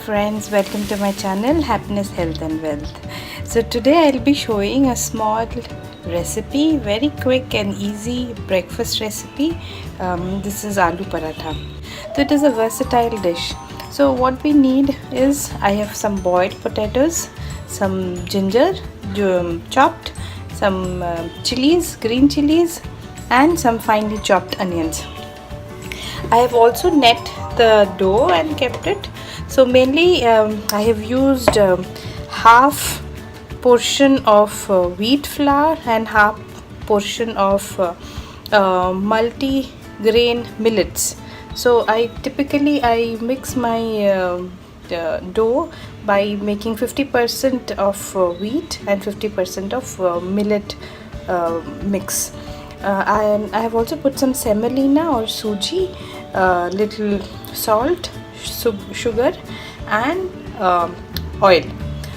friends, welcome to my channel Happiness, Health and Wealth. So today I'll be showing a small recipe, very quick and easy breakfast recipe. This is aloo paratha. So it is a versatile dish. So what we need is, I have some boiled potatoes, some ginger chopped, some chilies, green chilies, and some finely chopped onions. I have also net the dough and kept it. So mainly I have used half portion of wheat flour and half portion of multi-grain millets. So I typically mix my dough by making 50% of wheat and 50% of millet mix. And I have also put some semolina or suji, little salt, sugar and oil.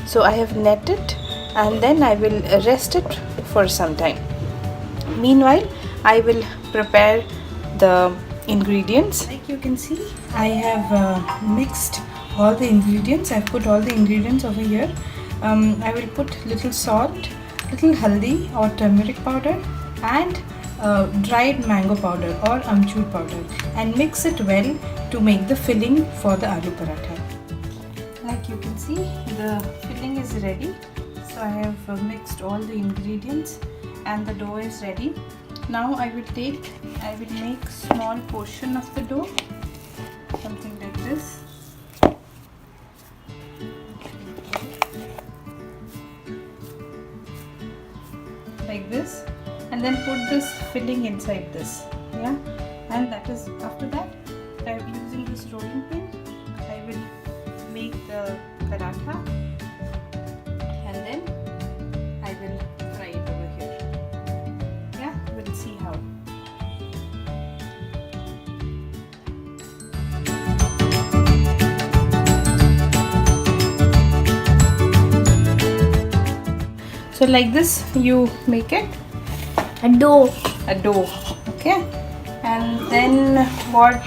So I have net it and then I will rest it for some time. Meanwhile, I will prepare the ingredients. Like you can see, I have mixed all the ingredients. I have put all the ingredients over here. I will put little salt, little haldi or turmeric powder, and dried mango powder or amchur powder, and mix it well to make the filling for the aloo paratha. Like you can see, the filling is ready. So I have mixed all the ingredients and the dough is ready. Now I will make small portion of the dough, something like this. Like this, and then put this filling inside this, yeah. And that is, after that I am using this rolling pin. I will make the paratha and then I will fry it over here. Yeah, we'll see how. So like this you make it a dough, okay. And then what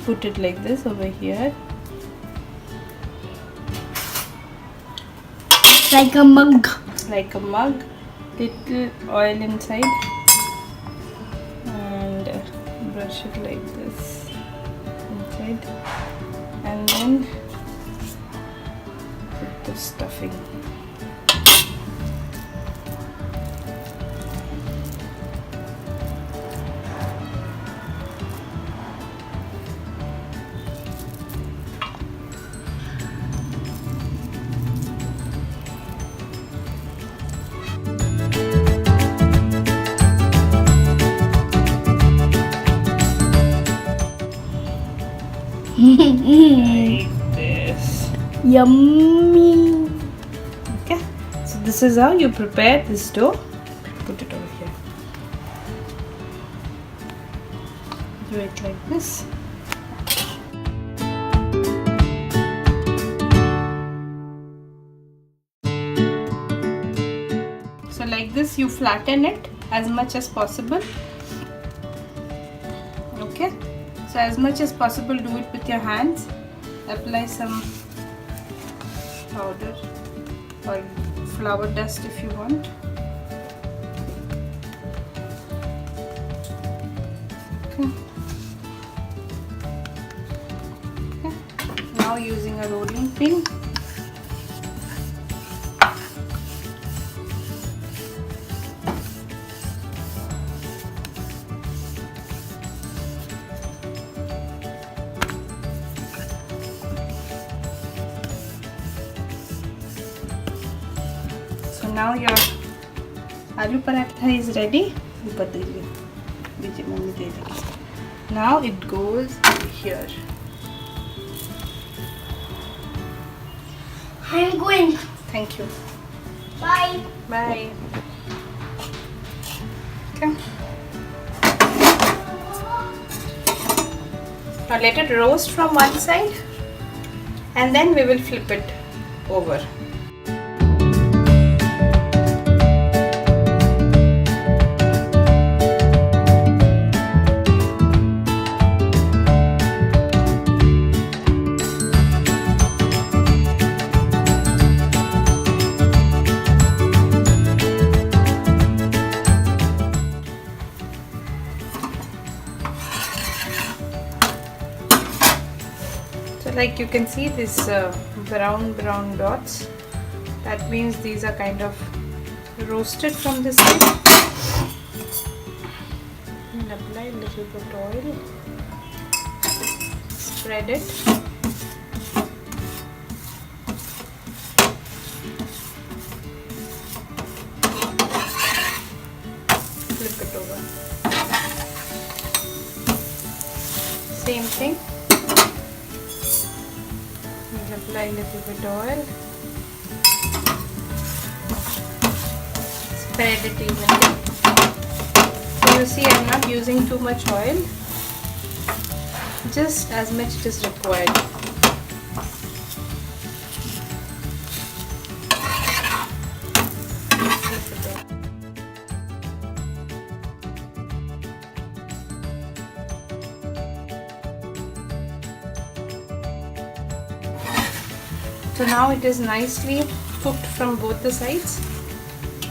put it like this over here, like a mug, little oil inside, and brush it like this inside, and then put the stuffing. Like this. Yummy. Okay, so this is how you prepare this dough. Put it over here. Do it like this. So like this you flatten it as much as possible. Okay. So as much as possible do it with your hands. Apply some powder or flour dust if you want. Okay. Okay. Now using a rolling pin, now your aloo paratha is ready. Now it goes here. I'm going. Thank you. Bye. Bye. Okay. Now let it roast from one side and then we will flip it over. Like you can see this brown dots. That means these are kind of roasted from this side. And apply a little bit oil. Spread it. Flip it over. Same thing. We'll apply a little bit oil. Spread it evenly. So you see, I'm not using too much oil. Just as much it is required. So now it is nicely cooked from both the sides.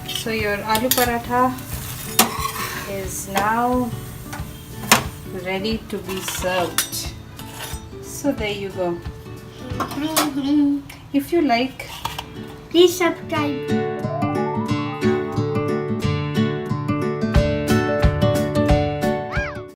So your aloo paratha is now ready to be served. So there you go. If you like, Please subscribe.